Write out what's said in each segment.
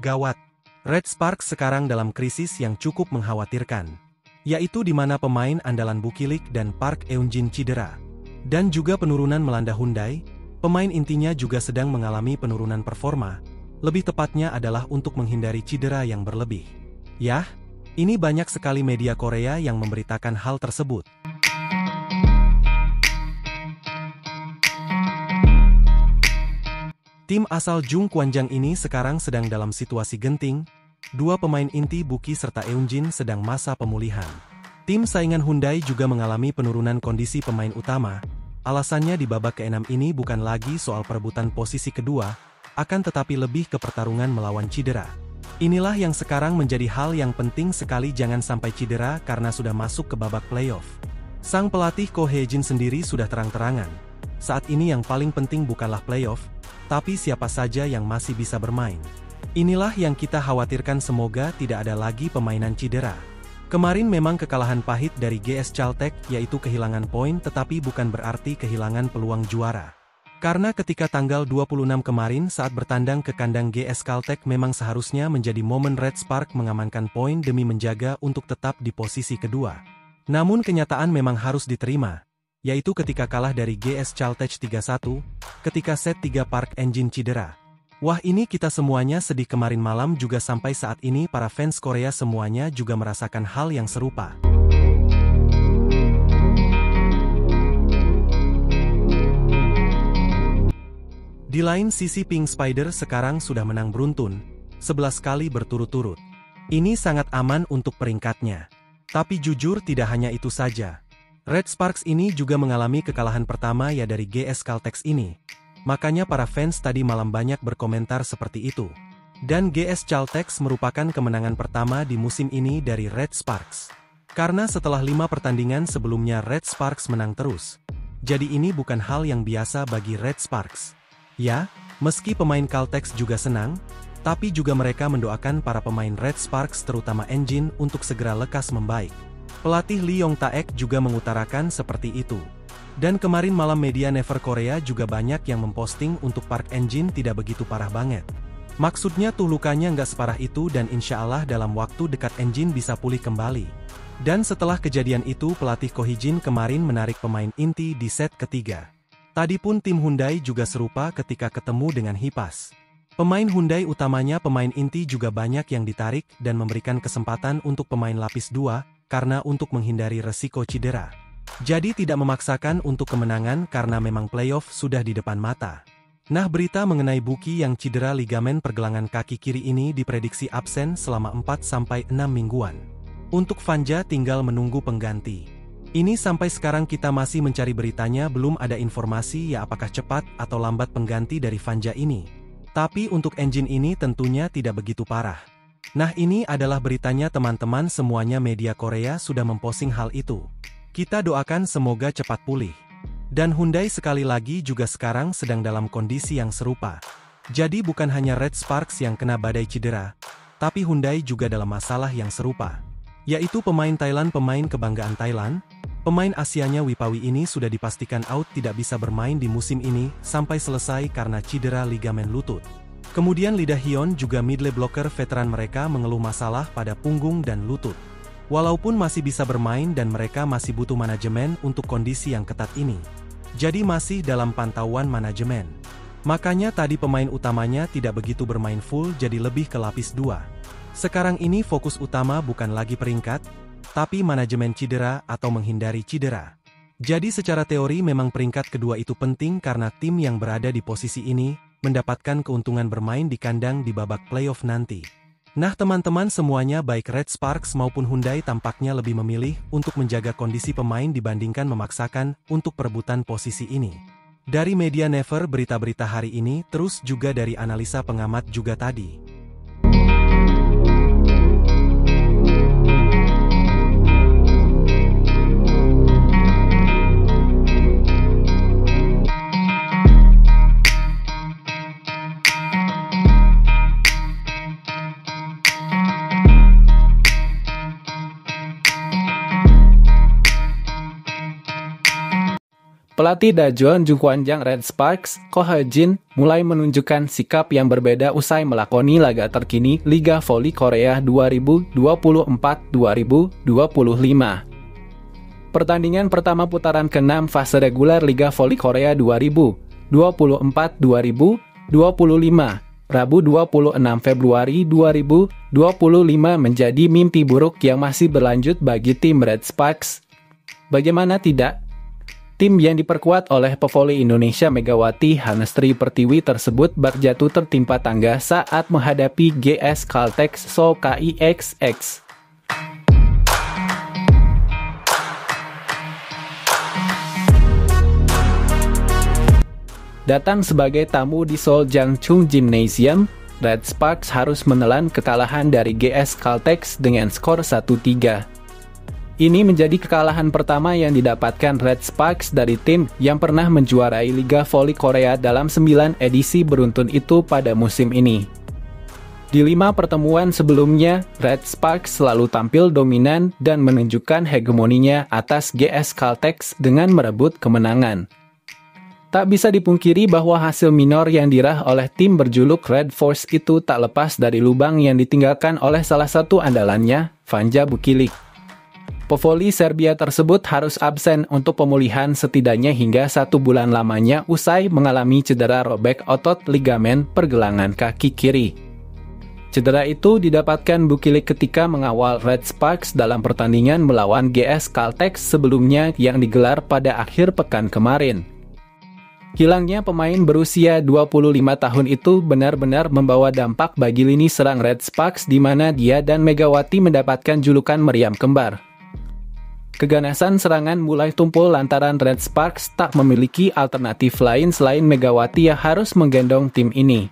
Gawat. Red Sparks sekarang dalam krisis yang cukup mengkhawatirkan. Yaitu di mana pemain andalan Bukilik dan Park Eun-jin cedera. Dan juga penurunan melanda Hyundai, pemain intinya juga sedang mengalami penurunan performa. Lebih tepatnya adalah untuk menghindari cedera yang berlebih. Yah, ini banyak sekali media Korea yang memberitakan hal tersebut. Tim asal Jung Kwanjang ini sekarang sedang dalam situasi genting. Dua pemain inti Buki serta Eun-jin sedang masa pemulihan. Tim saingan Hyundai juga mengalami penurunan kondisi pemain utama. Alasannya di babak ke-6 ini bukan lagi soal perebutan posisi kedua, akan tetapi lebih ke pertarungan melawan cedera. Inilah yang sekarang menjadi hal yang penting sekali, jangan sampai cedera karena sudah masuk ke babak playoff. Sang pelatih Ko Hae-jin sendiri sudah terang-terangan. Saat ini yang paling penting bukanlah playoff, tapi siapa saja yang masih bisa bermain. Inilah yang kita khawatirkan, semoga tidak ada lagi pemainan cedera. Kemarin memang kekalahan pahit dari GS Caltech, yaitu kehilangan poin, tetapi bukan berarti kehilangan peluang juara. Karena ketika tanggal 26 kemarin saat bertandang ke kandang GS Caltech memang seharusnya menjadi momen Red Spark mengamankan poin demi menjaga untuk tetap di posisi kedua. Namun kenyataan memang harus diterima, yaitu ketika kalah dari GS Caltech 3-1, ketika set 3 Park Eun-jin cedera. Wah, ini kita semuanya sedih. Kemarin malam juga sampai saat ini para fans Korea semuanya juga merasakan hal yang serupa. Di lain sisi Pink Spider sekarang sudah menang beruntun, 11 kali berturut-turut. Ini sangat aman untuk peringkatnya. Tapi jujur tidak hanya itu saja. Red Sparks ini juga mengalami kekalahan pertama ya dari GS Caltech ini. Makanya para fans tadi malam banyak berkomentar seperti itu. Dan GS Caltech merupakan kemenangan pertama di musim ini dari Red Sparks. Karena setelah 5 pertandingan sebelumnya Red Sparks menang terus. Jadi ini bukan hal yang biasa bagi Red Sparks. Ya, meski pemain Caltech juga senang, tapi juga mereka mendoakan para pemain Red Sparks terutama Eun-jin untuk segera lekas membaik. Pelatih Lee Yong-taek juga mengutarakan seperti itu. Dan kemarin malam media Never Korea juga banyak yang memposting untuk Park Eun-jin tidak begitu parah banget. Maksudnya tuh lukanya nggak separah itu dan insya Allah dalam waktu dekat Eun-jin bisa pulih kembali. Dan setelah kejadian itu pelatih Ko Hae-jin kemarin menarik pemain inti di set ketiga. Tadi pun tim Hyundai juga serupa ketika ketemu dengan Hipas. Pemain Hyundai utamanya pemain inti juga banyak yang ditarik dan memberikan kesempatan untuk pemain lapis 2, karena untuk menghindari resiko cedera. Jadi tidak memaksakan untuk kemenangan karena memang playoff sudah di depan mata. Nah, berita mengenai Buki yang cedera ligamen pergelangan kaki kiri ini diprediksi absen selama 4-6 mingguan. Untuk Vanja tinggal menunggu pengganti. Ini sampai sekarang kita masih mencari beritanya, belum ada informasi ya apakah cepat atau lambat pengganti dari Vanja ini. Tapi untuk Eun-jin ini tentunya tidak begitu parah. Nah, ini adalah beritanya teman-teman, semuanya media Korea sudah memposting hal itu. Kita doakan semoga cepat pulih. Dan Hyundai sekali lagi juga sekarang sedang dalam kondisi yang serupa. Jadi bukan hanya Red Sparks yang kena badai cedera, tapi Hyundai juga dalam masalah yang serupa. Yaitu pemain Thailand, pemain kebanggaan Thailand, pemain Asianya Wipawi ini sudah dipastikan out, tidak bisa bermain di musim ini sampai selesai karena cedera ligamen lutut. Kemudian Lee Da-hyun juga middle blocker veteran mereka mengeluh masalah pada punggung dan lutut. Walaupun masih bisa bermain dan mereka masih butuh manajemen untuk kondisi yang ketat ini. Jadi masih dalam pantauan manajemen. Makanya tadi pemain utamanya tidak begitu bermain full, jadi lebih ke lapis 2. Sekarang ini fokus utama bukan lagi peringkat, tapi manajemen cedera atau menghindari cedera. Jadi secara teori memang peringkat kedua itu penting karena tim yang berada di posisi ini mendapatkan keuntungan bermain di kandang di babak playoff nanti. Nah teman-teman semuanya, baik Red Sparks maupun Hyundai tampaknya lebih memilih untuk menjaga kondisi pemain dibandingkan memaksakan untuk perebutan posisi ini. Dari media Never berita-berita hari ini, terus juga dari analisa pengamat juga tadi. Pelatih Daejeon Jungkwanjang Red Sparks, Ko Hye-jin, mulai menunjukkan sikap yang berbeda usai melakoni laga terkini Liga Voli Korea 2024-2025. Pertandingan pertama putaran ke-6 fase reguler Liga Voli Korea 2024-2025, Rabu 26 Februari 2025 menjadi mimpi buruk yang masih berlanjut bagi tim Red Sparks. Bagaimana tidak? Tim yang diperkuat oleh pevoli Indonesia Megawati Hanestri Pertiwi tersebut berjatuh tertimpa tangga saat menghadapi GS Caltex Seoul KIXX. Datang sebagai tamu di Seoul Jangchung Gymnasium, Red Sparks harus menelan kekalahan dari GS Caltex dengan skor 1-3. Ini menjadi kekalahan pertama yang didapatkan Red Sparks dari tim yang pernah menjuarai Liga Voli Korea dalam 9 edisi beruntun itu pada musim ini. Di 5 pertemuan sebelumnya, Red Sparks selalu tampil dominan dan menunjukkan hegemoninya atas GS Caltex dengan merebut kemenangan. Tak bisa dipungkiri bahwa hasil minor yang diraih oleh tim berjuluk Red Force itu tak lepas dari lubang yang ditinggalkan oleh salah satu andalannya, Vanja Bukilic. Pevoli Serbia tersebut harus absen untuk pemulihan setidaknya hingga 1 bulan lamanya usai mengalami cedera robek otot ligamen pergelangan kaki kiri. Cedera itu didapatkan Bukilic ketika mengawal Red Sparks dalam pertandingan melawan GS Caltex sebelumnya yang digelar pada akhir pekan kemarin. Hilangnya pemain berusia 25 tahun itu benar-benar membawa dampak bagi lini serang Red Sparks di mana dia dan Megawati mendapatkan julukan meriam kembar. Keganasan serangan mulai tumpul lantaran Red Sparks tak memiliki alternatif lain selain Megawati yang harus menggendong tim ini.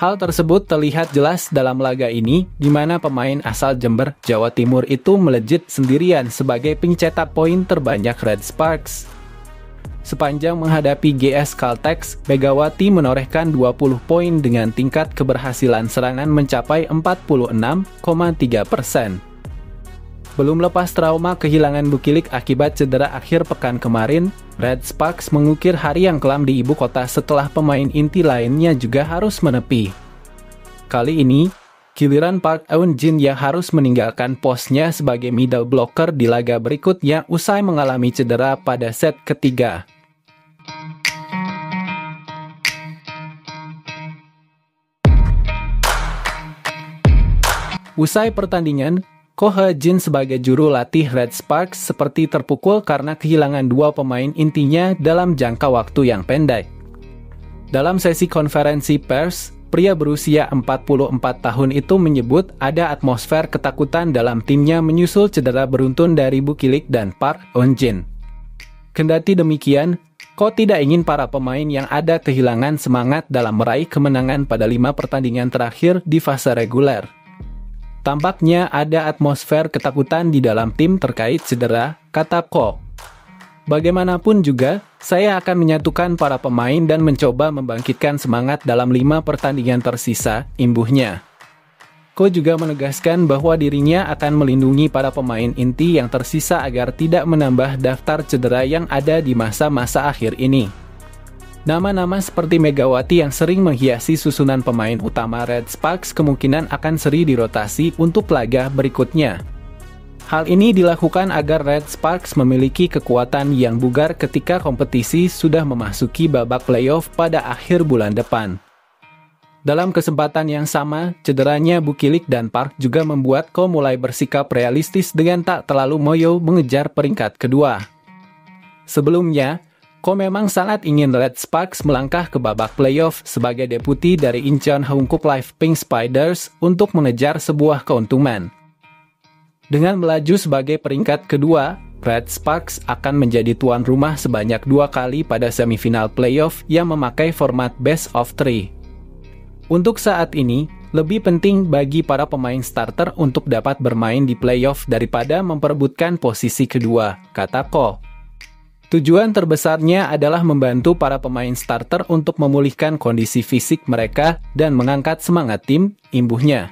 Hal tersebut terlihat jelas dalam laga ini, di mana pemain asal Jember, Jawa Timur itu melejit sendirian sebagai pencetak poin terbanyak Red Sparks. Sepanjang menghadapi GS Caltex, Megawati menorehkan 20 poin dengan tingkat keberhasilan serangan mencapai 46,3%. Belum lepas trauma kehilangan Bukilic akibat cedera akhir pekan kemarin, Red Sparks mengukir hari yang kelam di ibu kota setelah pemain inti lainnya juga harus menepi. Kali ini, giliran Park Eun-jin yang harus meninggalkan posnya sebagai middle blocker di laga berikutnya usai mengalami cedera pada set ketiga. Usai pertandingan, Ko Hye-jin sebagai juru latih Red Sparks seperti terpukul karena kehilangan 2 pemain intinya dalam jangka waktu yang pendek. Dalam sesi konferensi pers, pria berusia 44 tahun itu menyebut ada atmosfer ketakutan dalam timnya menyusul cedera beruntun dari Bukilic dan Park Eun-jin. Kendati demikian, Ko tidak ingin para pemain yang ada kehilangan semangat dalam meraih kemenangan pada 5 pertandingan terakhir di fase reguler. Tampaknya ada atmosfer ketakutan di dalam tim terkait cedera, kata Ko. Bagaimanapun juga, saya akan menyatukan para pemain dan mencoba membangkitkan semangat dalam 5 pertandingan tersisa, imbuhnya. Ko juga menegaskan bahwa dirinya akan melindungi para pemain inti yang tersisa agar tidak menambah daftar cedera yang ada di masa-masa akhir ini. Nama-nama seperti Megawati yang sering menghiasi susunan pemain utama Red Sparks kemungkinan akan seri dirotasi untuk laga berikutnya. Hal ini dilakukan agar Red Sparks memiliki kekuatan yang bugar ketika kompetisi sudah memasuki babak playoff pada akhir bulan depan. Dalam kesempatan yang sama, cederanya Bukilic dan Park juga membuat Ko mulai bersikap realistis dengan tak terlalu moyo mengejar peringkat kedua. Sebelumnya, Ko memang sangat ingin Red Sparks melangkah ke babak playoff sebagai deputi dari Incheon Haeunkook Live Pink Spiders untuk mengejar sebuah keuntungan. Dengan melaju sebagai peringkat kedua, Red Sparks akan menjadi tuan rumah sebanyak 2 kali pada semifinal playoff yang memakai format best of 3. Untuk saat ini, lebih penting bagi para pemain starter untuk dapat bermain di playoff daripada memperebutkan posisi kedua, kata Ko. Tujuan terbesarnya adalah membantu para pemain starter untuk memulihkan kondisi fisik mereka dan mengangkat semangat tim, imbuhnya.